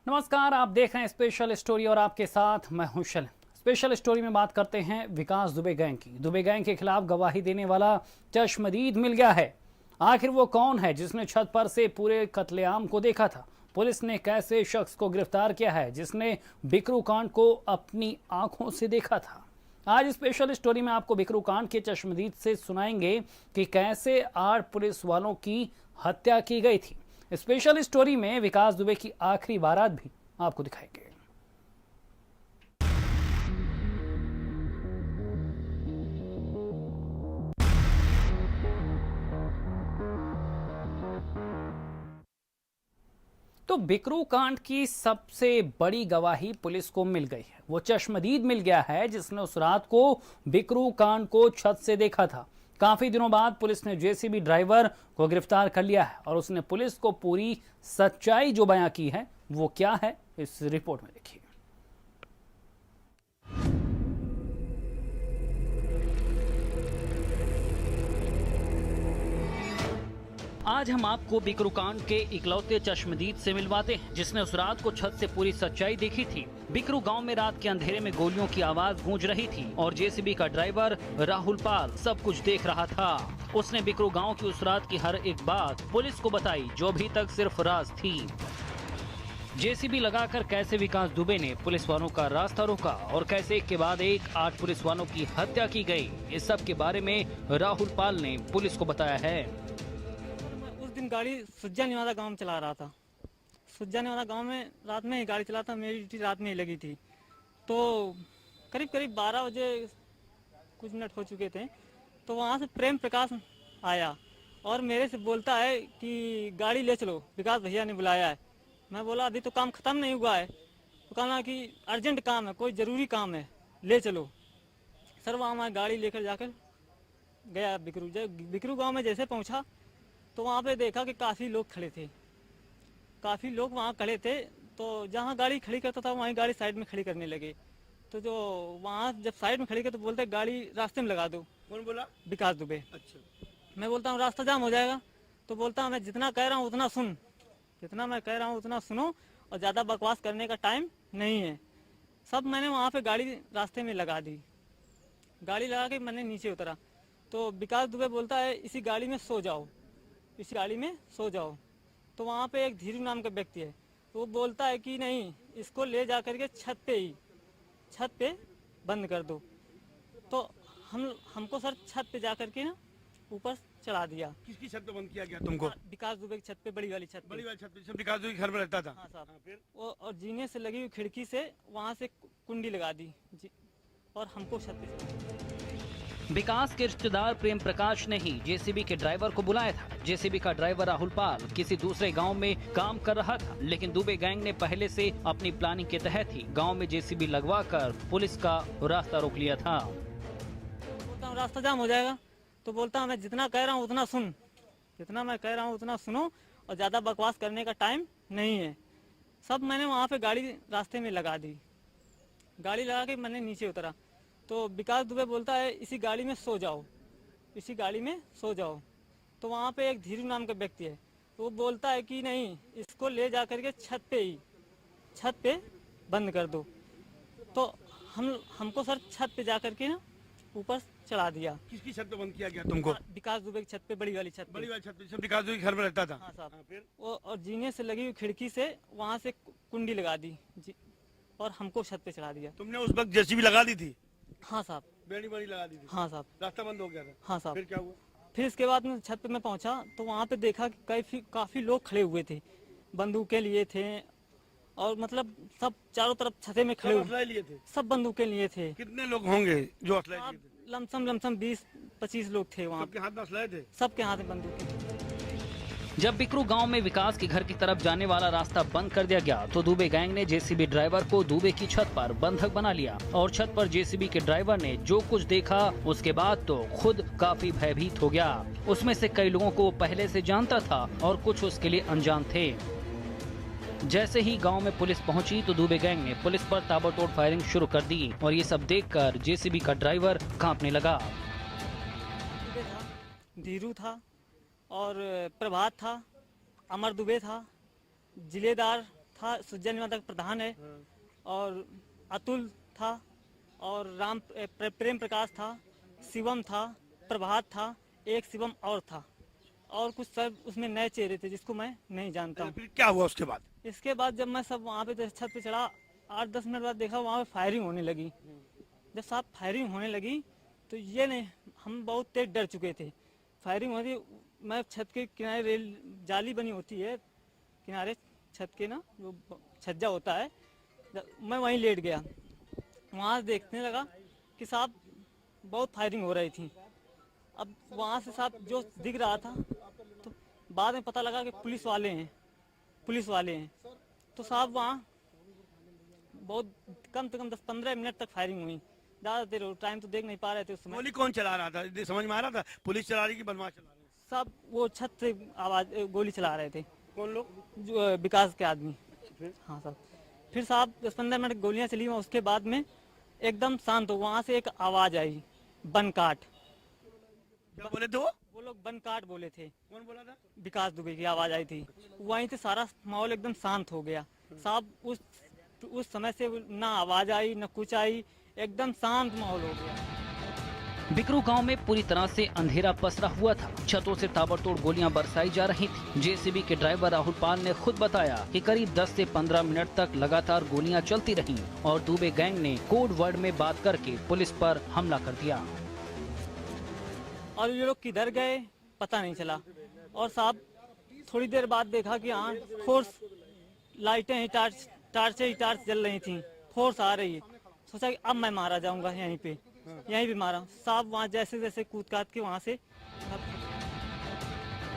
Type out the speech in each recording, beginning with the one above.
नमस्कार, आप देख रहे हैं स्पेशल स्टोरी और आपके साथ मैं हूं शलन। स्पेशल स्टोरी में बात करते हैं विकास दुबे गैंग की। दुबे गैंग के खिलाफ गवाही देने वाला चश्मदीद मिल गया है। आखिर वो कौन है जिसने छत पर से पूरे कत्लेआम को देखा था? पुलिस ने कैसे शख्स को गिरफ्तार किया है जिसने बिकरू कांड को अपनी आंखों से देखा था? आज स्पेशल स्टोरी में आपको बिकरू कांड के चश्मदीद से सुनाएंगे कि कैसे 8 पुलिस वालों की हत्या की गई थी। स्पेशल स्टोरी में विकास दुबे की आखिरी बारात भी आपको दिखाएंगे। तो बिकरू कांड की सबसे बड़ी गवाही पुलिस को मिल गई है। वो चश्मदीद मिल गया है जिसने उस रात को बिकरू कांड को छत से देखा था। काफी दिनों बाद पुलिस ने जेसीबी ड्राइवर को गिरफ्तार कर लिया है और उसने पुलिस को पूरी सच्चाई जो बयां की है वो क्या है, इस रिपोर्ट में देखिए। आज हम आपको बिकरू कांड के इकलौते चश्मदीद से मिलवाते हैं जिसने उस रात को छत से पूरी सच्चाई देखी थी। बिकरू गांव में रात के अंधेरे में गोलियों की आवाज गूंज रही थी और जेसीबी का ड्राइवर राहुल पाल सब कुछ देख रहा था। उसने बिकरू गांव की उस रात की हर एक बात पुलिस को बताई जो अभी तक सिर्फ राज थी। जेसीबी लगाकर कैसे विकास दुबे ने पुलिस वालों का रास्ता रोका और कैसे एक के बाद एक 8 पुलिस वालों की हत्या की गई, इस सब के बारे में राहुल पाल ने पुलिस को बताया है। दिन गाड़ी सुज्जा निवादा गांव में चला रहा था। सुज्जा निवादा गांव में रात में ही गाड़ी चला था। मेरी ड्यूटी रात में ही लगी थी। तो करीब 12 बजे कुछ मिनट हो चुके थे। तो वहां से प्रेम प्रकाश आया और मेरे से बोलता है कि गाड़ी ले चलो, विकास भैया ने बुलाया है। मैं बोला अभी तो काम खत्म नहीं हुआ है। तो कहना कि अर्जेंट काम है, कोई ज़रूरी काम है, ले चलो। सर वहाँ मैं गाड़ी लेकर जाकर गया बिकरू। बिकरू गाँव में जैसे पहुँचा तो वहाँ पे देखा कि काफ़ी लोग खड़े थे। काफ़ी लोग वहाँ खड़े थे। तो जहाँ गाड़ी खड़ी करता था वहीं गाड़ी साइड में खड़ी करने लगे। तो जो वहाँ जब साइड में खड़ी कर तो बोलते गाड़ी रास्ते में लगा दो। कौन बोला? विकास दुबे। अच्छा। मैं बोलता हूँ रास्ता जाम हो जाएगा। तो बोलता हूँ मैं जितना कह रहा हूँ उतना सुन, जितना मैं कह रहा हूँ उतना सुनो और ज़्यादा बकवास करने का टाइम नहीं है। सब मैंने वहाँ पर गाड़ी रास्ते में लगा दी। गाड़ी लगा के मैंने नीचे उतरा तो विकास दुबे बोलता है इसी गाड़ी में सो जाओ, इस गाड़ी में सो जाओ। तो वहाँ पे एक धीरू नाम का व्यक्ति है, तो वो बोलता है कि नहीं, इसको ले जा करके छत पे बंद कर दो। तो हमको सर छत पे जा करके ना ऊपर चढ़ा दिया। किसकी छत पे बंद किया गया तुमको? विकास दुबे की छत पे, बड़ी वाली छत पे। बड़ी वाली छत पे जब विकास दुबे के घर में रहता था? हाँ साहब। फिर वो और जीने से लगी हुई खिड़की से वहाँ से कुंडी लगा दी जी, और हमको छत पे चढ़ा। विकास के रिश्तेदार प्रेम प्रकाश ने ही जेसीबी के ड्राइवर को बुलाया था। जेसीबी का ड्राइवर राहुल पाल किसी दूसरे गांव में काम कर रहा था, लेकिन दुबे गैंग ने पहले से अपनी प्लानिंग के तहत ही गांव में जेसीबी लगवाकर पुलिस का रास्ता रोक लिया था। बोलता हूँ रास्ता जाम हो जाएगा। तो बोलता हूँ मैं जितना कह रहा हूँ उतना सुन, जितना मैं कह रहा हूँ उतना सुनो और ज़्यादा बकवास करने का टाइम नहीं है। सब मैंने वहाँ पे गाड़ी रास्ते में लगा दी। गाड़ी लगा के मैंने नीचे उतरा तो विकास दुबे बोलता है इसी गाड़ी में सो जाओ, इसी गाड़ी में सो जाओ। तो वहाँ पे एक धीरू नाम का व्यक्ति है, तो वो बोलता है कि नहीं, इसको ले जा करके छत पे बंद कर दो। तो हमको सर छत पे जा करके ना ऊपर चढ़ा दिया। किसकी छत पे बंद किया गया तुमको? विकास दुबे की छत पे, बड़ी वाली छत पे। बड़ी वाली छत पे जब विकास दुबे के घर में रहता था? हाँ साहब। फिर वो और जीने से लगी हुई खिड़की से वहाँ से कुंडी लगा दी जी, और हमको छत पे चढ़ा दिया। तुमने उस वक्त जेसीबी लगा दी थी? हाँ साहब। बड़ी लगा दी थी? हाँ साहब। रास्ता बंद हो गया था? हाँ साहब। फिर क्या हुआ? फिर इसके बाद में छत पे मैं पहुंचा तो वहाँ पे देखा कि काफी लोग खड़े हुए थे, बंदूकें लिए थे और मतलब सब चारों तरफ छते में खड़े हुए लिए थे। सब बंदूकें लिए थे। कितने लोग होंगे जो असला लिए थे? लमसम 20-25 लोग थे वहाँ। सबके हाथ में असला थे? सबके हाथ में बंदूकें। जब बिकरू गांव में विकास के घर की तरफ जाने वाला रास्ता बंद कर दिया गया तो दुबे गैंग ने जेसीबी ड्राइवर को दुबे की छत पर बंधक बना लिया और छत पर जेसीबी के ड्राइवर ने जो कुछ देखा उसके बाद तो खुद काफी भयभीत हो गया। उसमें से कई लोगों को पहले से जानता था और कुछ उसके लिए अनजान थे। जैसे ही गांव में पुलिस पहुंची तो दुबे गैंग ने पुलिस पर ताबड़तोड़ फायरिंग शुरू कर दी और ये सब देखकर जेसीबी का ड्राइवर कांपने लगा। धीरू था और प्रभात था, अमर दुबे था, जिलेदार था, सुज्जा निवादा का प्रधान है, और अतुल था, और प्रेम प्रकाश था, शिवम था, प्रभात था, एक शिवम और था, और कुछ सब उसमें नए चेहरे थे जिसको मैं नहीं जानता हूँ। फिर क्या हुआ उसके बाद? इसके बाद जब मैं सब वहाँ पे छत पे चढ़ा, 8-10 मिनट बाद देखा वहाँ पे फायरिंग होने लगी। जब साहब फायरिंग होने लगी तो ये नहीं, हम बहुत तेज डर चुके थे। फायरिंग हो रही, मैं छत के किनारे रेल जाली बनी होती है किनारे छत के ना, जो छज्जा होता है, मैं वहीं लेट गया। वहाँ देखने लगा कि साहब बहुत फायरिंग हो रही थी। अब वहाँ से साहब जो दिख रहा था, तो बाद में पता लगा कि पुलिस वाले हैं। तो साहब वहाँ बहुत कम से कम 10-15 मिनट तक फायरिंग हुई। ज़्यादा देर टाइम तो देख नहीं पा रहे थे उस समय। गोली कौन चला रहा था, ये समझ में आ रहा था? पुलिस चला रही कि बदमाश चला रहे? साहब वो छत से गोली चला रहे थे। कौन लोग? जो विकास के आदमी। हाँ साहब, फिर साहब 10-15 मिनट गोलियां चली, उसके बाद में एकदम शांत हो। वहाँ से एक आवाज़ आई, बन काट। क्या बोले थे वो लोग बन काट बोले थे। कौन बोला था? विकास दुबे की आवाज़ आई थी। वहीं से सारा माहौल एकदम शांत हो गया साहब। उस समय से ना आवाज़ आई ना कुछ आई, एकदम शांत माहौल हो गया। बिकरू गांव में पूरी तरह से अंधेरा पसरा हुआ था। छतों से ताबड़तोड़ गोलियां बरसाई जा रही थी। जेसीबी के ड्राइवर राहुल पाल ने खुद बताया कि करीब 10 से 15 मिनट तक लगातार गोलियां चलती रहीं और दुबे गैंग ने कोड वर्ड में बात करके पुलिस पर हमला कर दिया। और ये लोग किधर गए पता नहीं चला। और साहब थोड़ी देर बाद देखा कि हाँ फोर्स लाइटें ही टार्च जल रही थी, फोर्स आ रही है। सोचा कि अब मैं मारा जाऊंगा, यहीं भी मारा साहब। वहाँ जैसे जैसे कूद काट के वहाँ से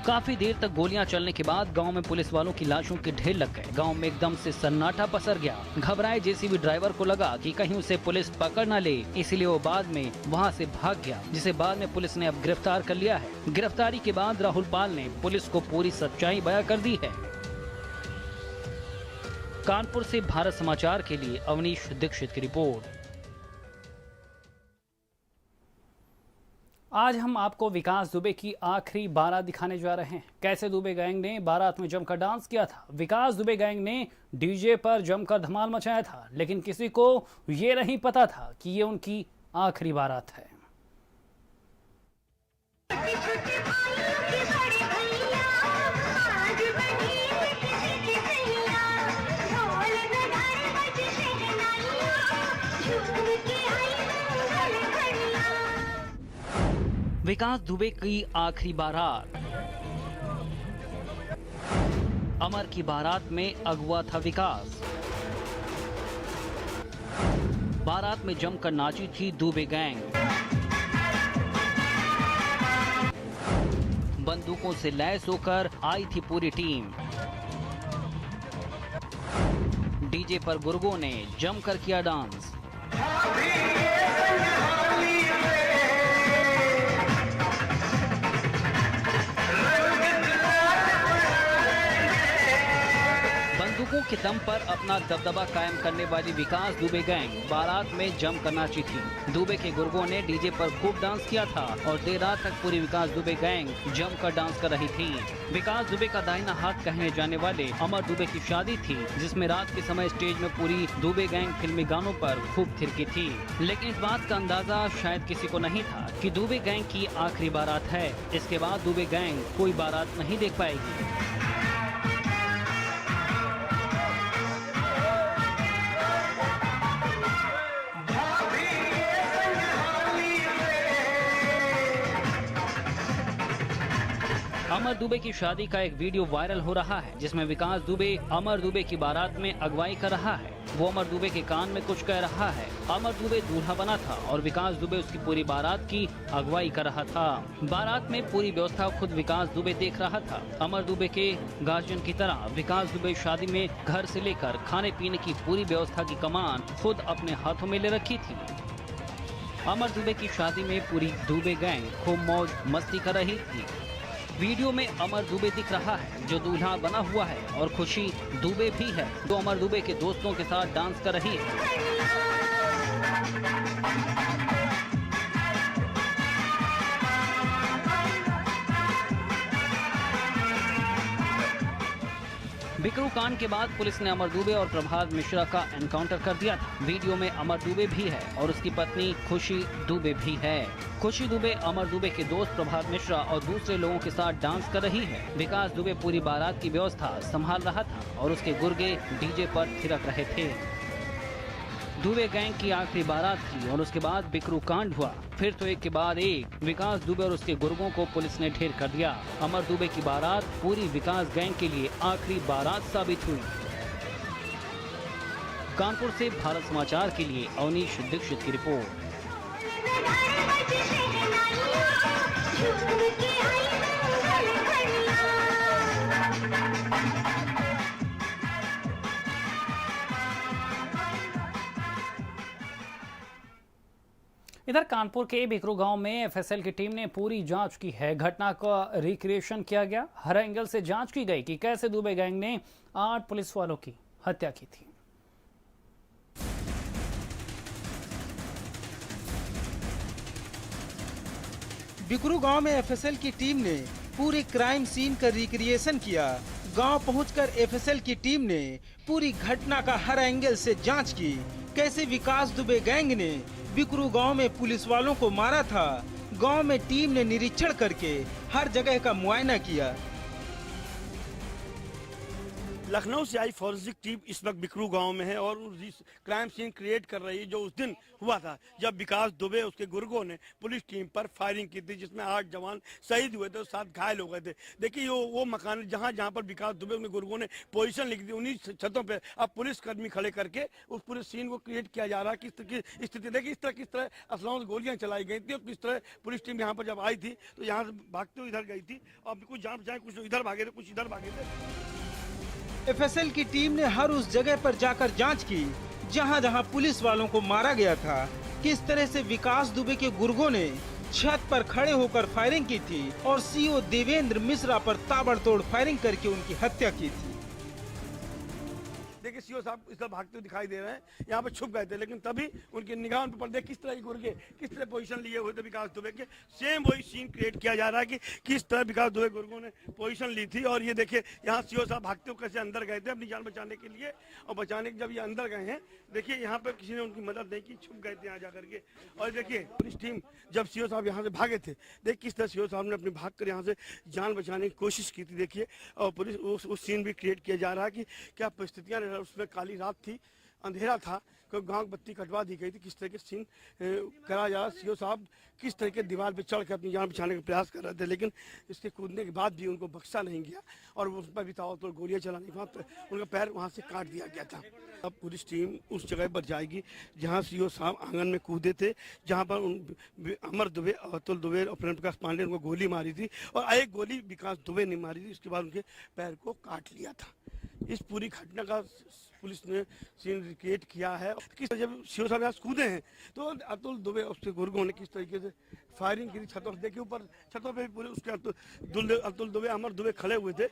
काफी देर तक गोलियां चलने के बाद गांव में पुलिस वालों की लाशों के ढेर लग गए। गांव में एकदम से सन्नाटा पसर गया। घबराए जेसीबी ड्राइवर को लगा कि कहीं उसे पुलिस पकड़ न ले, इसलिए वो बाद में वहां से भाग गया, जिसे बाद में पुलिस ने अब गिरफ्तार कर लिया है। गिरफ्तारी के बाद राहुल पाल ने पुलिस को पूरी सच्चाई बयां कर दी है। कानपुर से भारत समाचार के लिए अवनीश दीक्षित की रिपोर्ट। आज हम आपको विकास दुबे की आखिरी बारात दिखाने जा रहे हैं। कैसे दुबे गैंग ने बारात में जमकर डांस किया था। विकास दुबे गैंग ने डीजे पर जमकर धमाल मचाया था, लेकिन किसी को ये नहीं पता था कि ये उनकी आखिरी बारात है। विकास दुबे की आखिरी बारात। अमर की बारात में अगुआ था विकास। बारात में जमकर नाची थी दुबे गैंग। बंदूकों से लैस होकर आई थी पूरी टीम। डीजे पर गुर्गों ने जमकर किया डांस। बंदूकों के दम पर अपना दबदबा कायम करने वाली विकास दुबे गैंग बारात में जमकर नाची थी। दुबे के गुर्गों ने डीजे पर खूब डांस किया था और देर रात तक पूरी विकास दुबे गैंग जमकर डांस कर रही थी। विकास दुबे का दाहिना हाथ कहने जाने वाले अमर दुबे की शादी थी, जिसमें रात के समय स्टेज में पूरी दुबे गैंग फिल्मी गानों पर खूब थिरकी थी। लेकिन इस बात का अंदाजा शायद किसी को नहीं था कि दुबे गैंग की आखिरी बारात है। इसके बाद दुबे गैंग कोई बारात नहीं देख पाएगी। अमर दुबे की शादी का एक वीडियो वायरल हो रहा है, जिसमें विकास दुबे अमर दुबे की बारात में अगवाई कर रहा है। वो अमर दुबे के कान में कुछ कह रहा है। अमर दुबे दूल्हा बना था और विकास दुबे उसकी पूरी बारात की अगवाई कर रहा था। बारात में पूरी व्यवस्था खुद विकास दुबे देख रहा था। अमर दुबे के गार्जियन की तरह विकास दुबे शादी में घर से लेकर खाने पीने की पूरी व्यवस्था की कमान खुद अपने हाथों में ले रखी थी। अमर दुबे की शादी में पूरी दुबे गैंग खूब मौज मस्ती कर रही थी। वीडियो में अमर दुबे दिख रहा है जो दूल्हा बना हुआ है, और खुशी दुबे भी है जो अमर दुबे के दोस्तों के साथ डांस कर रही है। बिकरू कांड के बाद पुलिस ने अमर दुबे और प्रभात मिश्रा का एनकाउंटर कर दिया था। वीडियो में अमर दुबे भी है और उसकी पत्नी खुशी दुबे भी है। खुशी दुबे अमर दुबे के दोस्त प्रभात मिश्रा और दूसरे लोगों के साथ डांस कर रही है। विकास दुबे पूरी बारात की व्यवस्था संभाल रहा था और उसके गुर्गे डीजे पर थिरक रहे थे। दुबे गैंग की आखिरी बारात थी और उसके बाद बिकरू कांड हुआ। फिर तो एक के बाद एक विकास दुबे और उसके गुर्गों को पुलिस ने ढेर कर दिया। अमर दुबे की बारात पूरी विकास गैंग के लिए आखिरी बारात साबित हुई। कानपुर से भारत समाचार के लिए अवनीश दीक्षित की रिपोर्ट। इधर कानपुर के बिकरू गांव में एफएसएल की टीम ने पूरी जांच की है। घटना का रिक्रिएशन किया गया। हर एंगल से जांच की गई कि कैसे दुबे गैंग ने 8 पुलिस वालों की हत्या की थी। बिकरू गांव में एफएसएल की टीम ने पूरी क्राइम सीन का रिक्रिएशन किया। गांव पहुंचकर एफएसएल की टीम ने पूरी घटना का हर एंगल से जांच की। कैसे विकास दुबे गैंग ने बिकरू गांव में पुलिस वालों को मारा था। गांव में टीम ने निरीक्षण करके हर जगह का मुआयना किया। लखनऊ से आई फॉरेंसिक टीम इस वक्त बिकरू गांव में है और क्राइम सीन क्रिएट कर रही है जो उस दिन हुआ था जब विकास दुबे उसके गुर्गों ने पुलिस टीम पर फायरिंग की थी, जिसमें 8 जवान शहीद हुए थे और 7 घायल हो गए थे। देखिए वो मकान जहां पर विकास दुबे उनके गुर्गों ने पोजीशन लिखी थी, उन्हीं छतों पे अब पुलिस कर्मी खड़े करके उस पूरे सीन को क्रिएट किया जा रहा है। किस तरह की स्थिति देखिए, किस तरह असलाओं से गोलियां चलाई गई थी और किस तरह पुलिस टीम यहाँ पर जब आई थी तो यहाँ से भागते हुए इधर गई थी और कुछ जान बचाए, कुछ इधर भागे थे, कुछ इधर भागे थे। एफएसएल की टीम ने हर उस जगह पर जाकर जांच की जहां जहां पुलिस वालों को मारा गया था। किस तरह से विकास दुबे के गुर्गों ने छत पर खड़े होकर फायरिंग की थी और सीओ देवेंद्र मिश्रा पर ताबड़तोड़ फायरिंग करके उनकी हत्या की थी। देखिए सीओ साहब इस तरह भागते हुए दिखाई दे रहे हैं, यहाँ पे छुप गए थे लेकिन तभी उनकी निगाह उन पर पड़ते किस तरह के गुर्गे किस तरह पोजीशन लिए हुए थे विकास दुबे के। सेम वही सीन क्रिएट किया जा रहा है कि किस तरह विकास दुबे गुर्गों ने पोजीशन ली थी। और ये देखिए यहाँ सीओ साहब भागते हुए कैसे अंदर गए थे अपनी जान बचाने के लिए और बचाने के जब ये अंदर गए हैं देखिए यहाँ पे किसी ने उनकी मदद नहीं की, छुप गए थे यहाँ जा करके। और देखिए पुलिस टीम जब सीओ साहब यहाँ से भागे थे देखिए किस तरह सीओ साहब ने अपनी भाग कर यहाँ से जान बचाने की कोशिश की थी। देखिए और पुलिस उस सीन भी क्रिएट किया जा रहा है कि क्या परिस्थितियाँ उसमें काली रात थी, अंधेरा था, क्योंकि गांव बत्ती कटवा दी गई थी। किस तरह के सीन करा जा रहा। सीओ साहब किस तरह के दीवार पे चढ़ के अपनी जान बचाने का प्रयास कर रहे थे लेकिन इसके कूदने के बाद भी उनको बख्शा नहीं गया और उस पर भी ताबड़तोड़ गोलियां चलाने के बाद उनका पैर वहां से काट दिया गया था। अब पुलिस टीम उस जगह पर जाएगी जहां सीओ साहब आंगन में कूदे थे, जहां पर अमर दुबे, अतुल दुबे और प्रेम प्रकाश पांडे उनको गोली मारी थी और एक गोली विकास दुबे ने मारी थी। उसके बाद उनके पैर को काट लिया था। इस पूरी घटना का पुलिस ने सीन रिक्रिएट किया है। किस जब सीओ साहब यहाँ कूदे हैं तो अतुल दुबे उसके गुर्गों ने किस तरीके से फायरिंग की थी छतों से। देखिए ऊपर छतों पे भी पूरे उसके अतुल दुबे, अमर दुबे खड़े हुए थे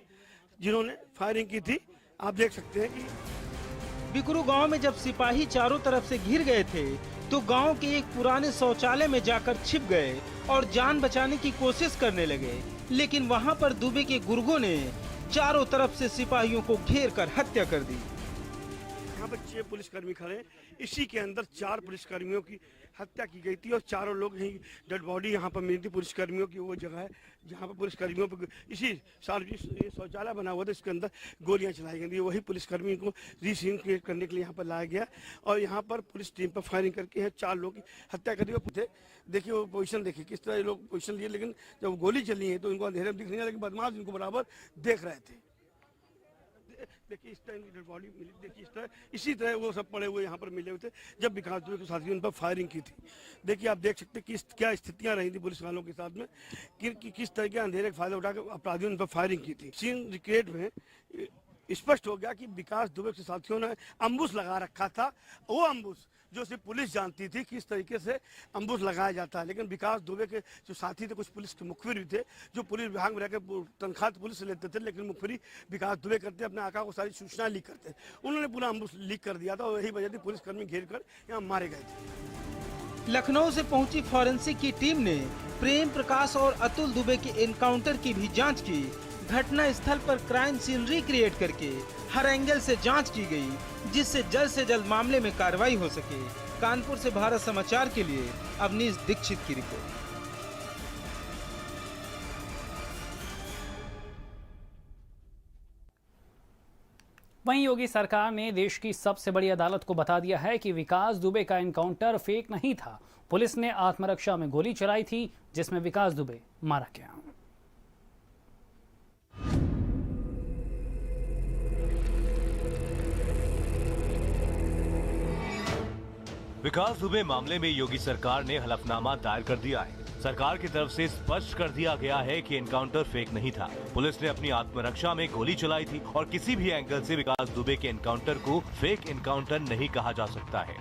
जिन्होंने फायरिंग की थी। आप देख सकते हैं कि बिकरू गांव में जब सिपाही चारों तरफ से घिर गए थे तो गांव के एक पुराने शौचालय में जाकर छिप गए और जान बचाने की कोशिश करने लगे, लेकिन वहां पर दुबे के गुर्गों ने चारों तरफ से सिपाहियों को घेर कर हत्या कर दी। यहाँ पर 6 पुलिसकर्मी खड़े, इसी के अंदर 4 पुलिसकर्मियों की हत्या की गई थी और चारों लोग यहीं डेड बॉडी यहाँ पर मिली थी। पुलिसकर्मियों की वो जगह है जहाँ पर पुलिसकर्मियों पर इसी सार्वजनिक शौचालय बना हुआ था, इसके अंदर गोलियां चलाई गई थी। वही पुलिसकर्मी को रीसीन क्रिएट करने के लिए यहाँ पर लाया गया और यहाँ पर पुलिस टीम पर फायरिंग करके 4 लोग की हत्या कर दी। देखिए वो पोजीशन देखिए किस तरह लोग पोजीशन लिए, लेकिन जब गोली चली है तो इनको अंधेरे में दिख नहीं है लेकिन बदमाश इनको बराबर देख रहे थे। देखिए इस तरह डेड बॉडी मिली, देखिए इस तरह इसी तरह वो सब पड़े हुए यहाँ पर मिले हुए थे जब विकास दुबे के साथियों ने उन पर फायरिंग की थी। देखिए आप देख सकते हैं कि क्या स्थितियाँ रही थी पुलिस वालों के साथ में कि किस तरह के अंधेरे का फायदा उठाकर अपराधियों ने उन पर फायरिंग की थी। सीन रिक्रिएट में स्पष्ट हो गया कि विकास दुबे के साथियों ने अम्बुश लगा रखा था। वो अम्बुश जो सिर्फ पुलिस जानती थी किस तरीके से अम्बुश लगाया जाता है, लेकिन विकास दुबे के जो साथी थे कुछ पुलिस के मुखबिर भी थे जो पुलिस विभाग में रहकर तनख्वाह पुलिस से लेते थे, लेकिन मुखबिरी विकास दुबे करते अपने आका को सारी सूचना लीक करते। उन्होंने पूरा अम्बुश लीक कर दिया था और यही वजह थी पुलिसकर्मी घेर कर यहाँ मारे गए थे। लखनऊ से पहुंची फॉरेंसिक की टीम ने प्रेम प्रकाश और अतुल दुबे के एनकाउंटर की भी जांच की। घटना स्थल पर क्राइम सीन रिक्रिएट करके हर एंगल से जांच की गई, जिससे जल्द से जल्द मामले में कार्रवाई हो सके। कानपुर से भारत समाचार के लिए अवनीश दीक्षित की रिपोर्ट। वहीं योगी सरकार ने देश की सबसे बड़ी अदालत को बता दिया है कि विकास दुबे का एनकाउंटर फेक नहीं था। पुलिस ने आत्मरक्षा में गोली चलाई थी, जिसमें विकास दुबे मारा गया। विकास दुबे मामले में योगी सरकार ने हलफनामा दायर कर दिया है। सरकार की तरफ से स्पष्ट कर दिया गया है कि एनकाउंटर फेक नहीं था। पुलिस ने अपनी आत्मरक्षा में गोली चलाई थी और किसी भी एंगल से विकास दुबे के एनकाउंटर को फेक एनकाउंटर नहीं कहा जा सकता है।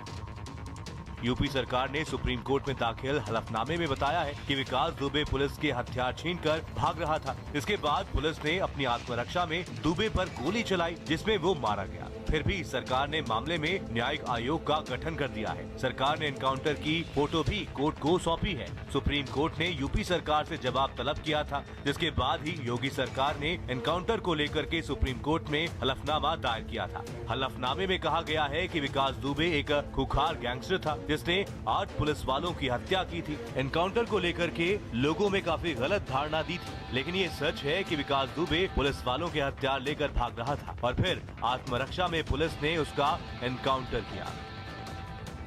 यूपी सरकार ने सुप्रीम कोर्ट में दाखिल हलफनामे में बताया है कि विकास दुबे पुलिस के हथियार छीनकर भाग रहा था। इसके बाद पुलिस ने अपनी आत्मरक्षा में दुबे पर गोली चलाई, जिसमें वो मारा गया। फिर भी सरकार ने मामले में न्यायिक आयोग का गठन कर दिया है। सरकार ने एनकाउंटर की फोटो भी कोर्ट को सौंपी है। सुप्रीम कोर्ट ने यूपी सरकार से जवाब तलब किया था, जिसके बाद ही योगी सरकार ने एनकाउंटर को लेकर के सुप्रीम कोर्ट में हलफनामा दायर किया था। हलफनामे में कहा गया है कि विकास दुबे एक खूंखार गैंगस्टर था, जिसने 8 पुलिस वालों की हत्या की थी। एनकाउंटर को लेकर के लोगों में काफी गलत धारणा दी थी, लेकिन ये सच है कि विकास दुबे पुलिस वालों के हथियार लेकर भाग रहा था और फिर आत्मरक्षा में पुलिस ने उसका एनकाउंटर किया।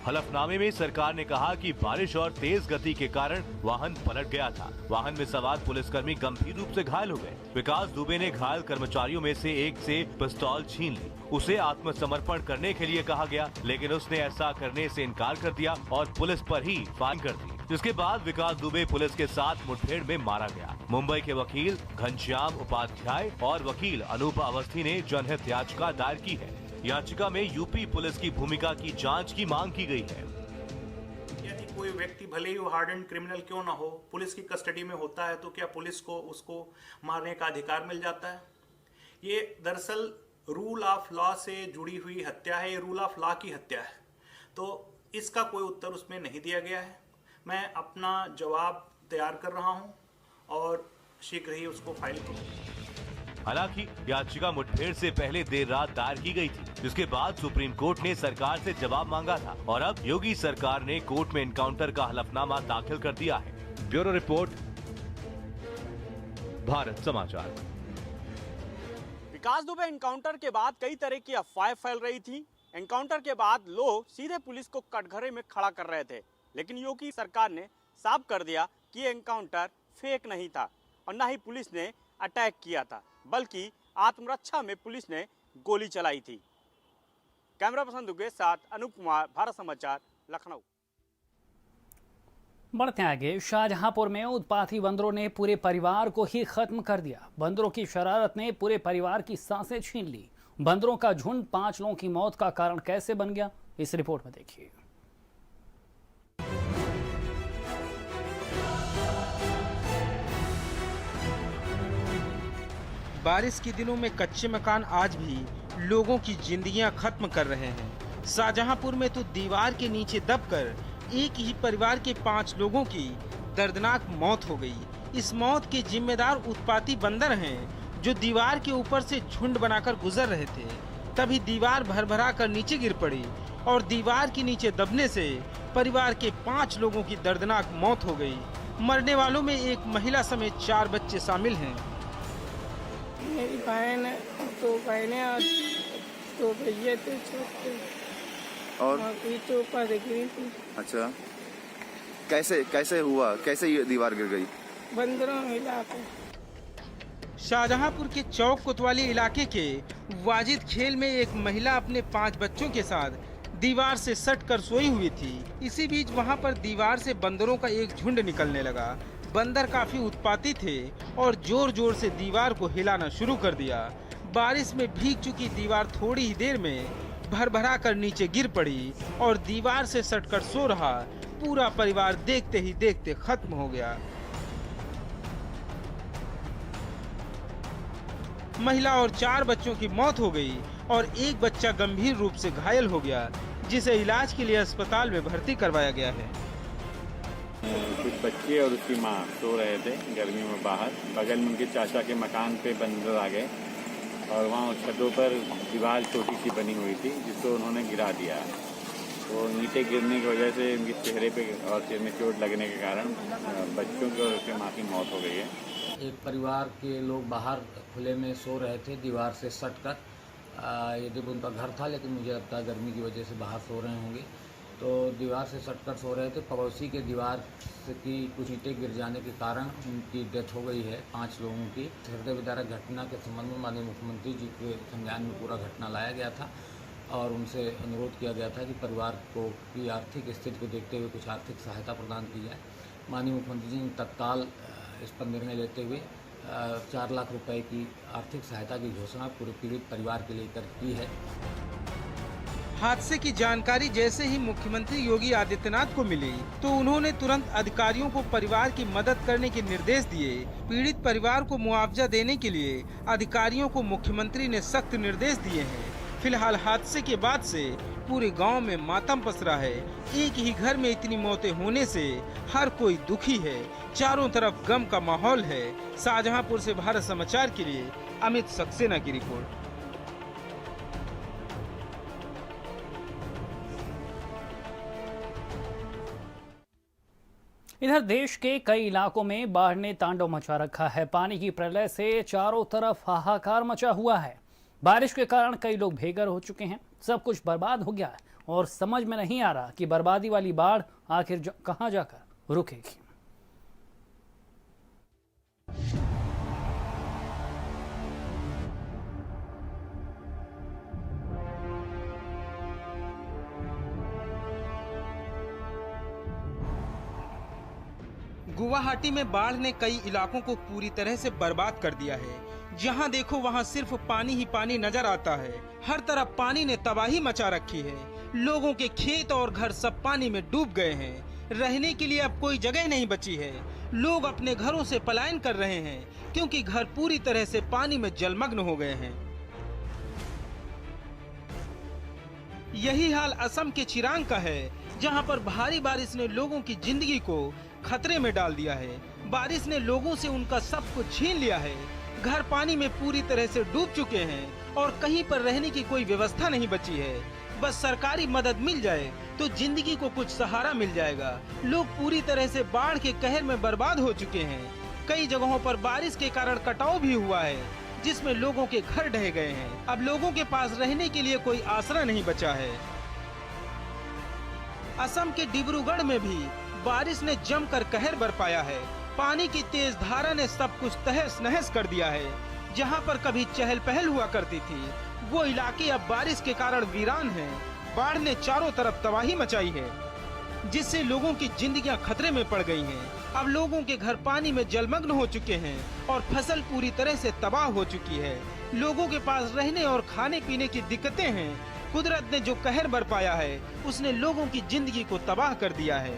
हलफनामे में सरकार ने कहा कि बारिश और तेज गति के कारण वाहन पलट गया था। वाहन में सवार पुलिसकर्मी गंभीर रूप से घायल हो गए। विकास दुबे ने घायल कर्मचारियों में से एक से पिस्तौल छीन ली। उसे आत्मसमर्पण करने के लिए कहा गया, लेकिन उसने ऐसा करने से इनकार कर दिया और पुलिस पर ही फायरिंग कर दी, जिसके बाद विकास दुबे पुलिस के साथ मुठभेड़ में मारा गया। मुंबई के वकील घनश्याम उपाध्याय और वकील अनूप अवस्थी ने जनहित याचिका दायर की है। याचिका में यूपी पुलिस की भूमिका की जांच की मांग की गई है। यदि कोई व्यक्ति भले ही वो हार्डन क्रिमिनल क्यों ना हो, पुलिस की कस्टडी में होता है, तो क्या पुलिस को उसको मारने का अधिकार मिल जाता है? ये दरअसल रूल ऑफ लॉ से जुड़ी हुई हत्या है। ये रूल ऑफ लॉ की हत्या है, तो इसका कोई उत्तर उसमें नहीं दिया गया है। मैं अपना जवाब तैयार कर रहा हूं और शीघ्र ही उसको फाइल करूंगा। हालांकि याचिका मुठभेड़ से पहले देर रात दायर की गई थी, जिसके बाद सुप्रीम कोर्ट ने सरकार से जवाब मांगा था और अब योगी सरकार ने कोर्ट में एनकाउंटर का हलफनामा दाखिल कर दिया है। ब्यूरो रिपोर्ट, भारत समाचार। विकास दुबे एनकाउंटर के बाद कई तरह की अफवाहें फैल रही थी। एनकाउंटर के बाद लोग सीधे पुलिस को कटघरे में खड़ा कर रहे थे, लेकिन योगी सरकार ने साफ कर दिया कि एनकाउंटर फेक नहीं था और न ही पुलिस ने अटैक किया था, बल्कि आत्मरक्षा में पुलिस ने गोली चलाई थी। कैमरा पर्सन के साथ अनूप कुमार, भारत समाचार, लखनऊ। बढ़ते आगे, शाहजहांपुर में उत्पाती बंदरों ने पूरे परिवार को ही खत्म कर दिया। बंदरों की शरारत ने पूरे परिवार की सांसें छीन ली। बंदरों का झुंड 5 लोगों की मौत का कारण कैसे बन गया, इस रिपोर्ट में देखिए। बारिश के दिनों में कच्चे मकान आज भी लोगों की जिंदगियां खत्म कर रहे हैं। शाहजहांपुर में तो दीवार के नीचे दबकर एक ही परिवार के 5 लोगों की दर्दनाक मौत हो गई। इस मौत के जिम्मेदार उत्पाती बंदर हैं, जो दीवार के ऊपर से झुंड बनाकर गुजर रहे थे। तभी दीवार भरभरा कर नीचे गिर पड़ी और दीवार के नीचे दबने से परिवार के 5 लोगों की दर्दनाक मौत हो गई। मरने वालों में एक महिला समेत 4 बच्चे शामिल हैं। मेरी बहन है, 2 बहनें और 2 भैया थे छोटे, और ईंटों ऊपर गिरी थी। अच्छा, कैसे हुआ, कैसे ये दीवार गिर गई? बंदरों मिला के। शाहजहांपुर के चौक कोतवाली इलाके के वाजिद खेल में एक महिला अपने 5 बच्चों के साथ दीवार से सट कर सोई हुई थी। इसी बीच वहां पर दीवार से बंदरों का एक झुंड निकलने लगा। बंदर काफी उत्पाती थे और जोर जोर से दीवार को हिलाना शुरू कर दिया। बारिश में भीग चुकी दीवार थोड़ी ही देर में भरभरा कर नीचे गिर पड़ी और दीवार से सटकर सो रहा पूरा परिवार देखते ही देखते खत्म हो गया। महिला और 4 बच्चों की मौत हो गई और एक बच्चा गंभीर रूप से घायल हो गया, जिसे इलाज के लिए अस्पताल में भर्ती करवाया गया है। कुछ बच्चे और उसकी माँ सो रहे थे गर्मी में बाहर। बगल में उनके चाचा के मकान पे बंदर आ गए और वहाँ छतों पर दीवार छोटी सी बनी हुई थी जिसको उन्होंने गिरा दिया। तो ईंटें गिरने की वजह से उनके चेहरे पे और सिर में चोट लगने के कारण बच्चों की और उसके माँ की मौत हो गई है। एक परिवार के लोग बाहर खुले में सो रहे थे दीवार से सटकर। ये जब उनका घर था, लेकिन मुझे लगता है गर्मी की वजह से बाहर सो रहे होंगे। तो दीवार से सटकर सो रहे थे। पड़ोसी के दीवार की कुछ ईंटें गिर जाने के कारण उनकी डेथ हो गई है 5 लोगों की। हृदय विदारक घटना के संबंध में माननीय मुख्यमंत्री जी के संज्ञान में पूरा घटना लाया गया था और उनसे अनुरोध किया गया था कि परिवार को की आर्थिक स्थिति को देखते हुए कुछ आर्थिक सहायता प्रदान की जाए। माननीय मुख्यमंत्री जी ने तत्काल इस पर निर्णय लेते हुए 4 लाख रुपए की आर्थिक सहायता की घोषणा पूरे पीड़ित परिवार के लिए की है। हादसे की जानकारी जैसे ही मुख्यमंत्री योगी आदित्यनाथ को मिली तो उन्होंने तुरंत अधिकारियों को परिवार की मदद करने के निर्देश दिए। पीड़ित परिवार को मुआवजा देने के लिए अधिकारियों को मुख्यमंत्री ने सख्त निर्देश दिए हैं। फिलहाल हादसे के बाद से पूरे गांव में मातम पसरा है। एक ही घर में इतनी मौतें होने से हर कोई दुखी है। चारों तरफ गम का माहौल है। शाहजहांपुर से भारत समाचार के लिए अमित सक्सेना की रिपोर्ट। इधर देश के कई इलाकों में बाढ़ ने तांडव मचा रखा है। पानी की प्रलय से चारों तरफ हाहाकार मचा हुआ है। बारिश के कारण कई लोग बेघर हो चुके हैं। सब कुछ बर्बाद हो गया है और समझ में नहीं आ रहा कि बर्बादी वाली बाढ़ आखिर कहां जाकर रुकेगी। गुवाहाटी में बाढ़ ने कई इलाकों को पूरी तरह से बर्बाद कर दिया है। जहां देखो वहां सिर्फ पानी ही पानी नजर आता है। हर तरफ पानी ने तबाही मचा रखी है। लोगों के खेत और घर सब पानी में डूब गए हैं। रहने के लिए अब कोई जगह नहीं बची है। लोग अपने घरों से पलायन कर रहे हैं क्योंकि घर पूरी तरह से पानी में जलमग्न हो गए हैं। यही हाल असम के चिरांग का है, जहां पर भारी बारिश ने लोगों की जिंदगी को खतरे में डाल दिया है। बारिश ने लोगों से उनका सब कुछ छीन लिया है। घर पानी में पूरी तरह से डूब चुके हैं और कहीं पर रहने की कोई व्यवस्था नहीं बची है। बस सरकारी मदद मिल जाए तो जिंदगी को कुछ सहारा मिल जाएगा। लोग पूरी तरह से बाढ़ के कहर में बर्बाद हो चुके हैं। कई जगहों पर बारिश के कारण कटाव भी हुआ है, जिसमें लोगों के घर ढह गए हैं। अब लोगों के पास रहने के लिए कोई आसरा नहीं बचा है। असम के डिब्रूगढ़ में भी बारिश ने जमकर कहर बरपाया है। पानी की तेज धारा ने सब कुछ तहस नहस कर दिया है। जहां पर कभी चहल पहल हुआ करती थी, वो इलाके अब बारिश के कारण वीरान हैं। बाढ़ ने चारों तरफ तबाही मचाई है, जिससे लोगों की जिंदगियां खतरे में पड़ गई हैं। अब लोगों के घर पानी में जलमग्न हो चुके हैं और फसल पूरी तरह से तबाह हो चुकी है। लोगों के पास रहने और खाने पीने की दिक्कतें हैं। कुदरत ने जो कहर बरपाया है, उसने लोगों की जिंदगी को तबाह कर दिया है।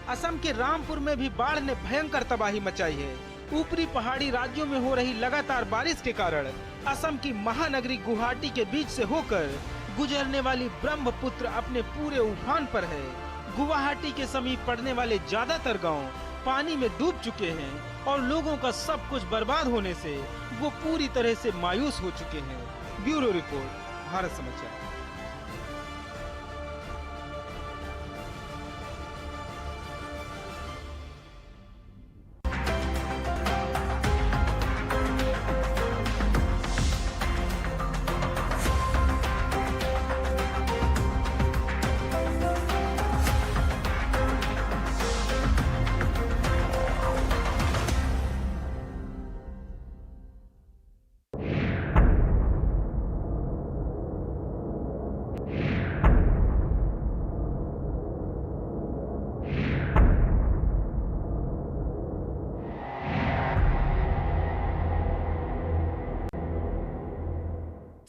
असम के रामपुर में भी बाढ़ ने भयंकर तबाही मचाई है। ऊपरी पहाड़ी राज्यों में हो रही लगातार बारिश के कारण असम की महानगरी गुवाहाटी के बीच से होकर गुजरने वाली ब्रह्मपुत्र अपने पूरे उफान पर है। गुवाहाटी के समीप पड़ने वाले ज्यादातर गांव पानी में डूब चुके हैं और लोगों का सब कुछ बर्बाद होने से वो पूरी तरह से मायूस हो चुके हैं। ब्यूरो रिपोर्ट, भारत समाचार।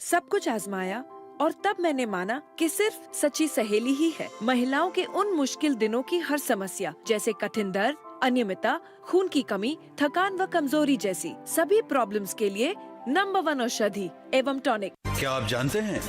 सब कुछ आजमाया और तब मैंने माना कि सिर्फ सच्ची सहेली ही है महिलाओं के उन मुश्किल दिनों की हर समस्या, जैसे कठिन दर्द, अनियमितता, खून की कमी, थकान व कमजोरी जैसी सभी प्रॉब्लम्स के लिए नंबर 1 औषधि एवं टॉनिक। क्या आप जानते हैं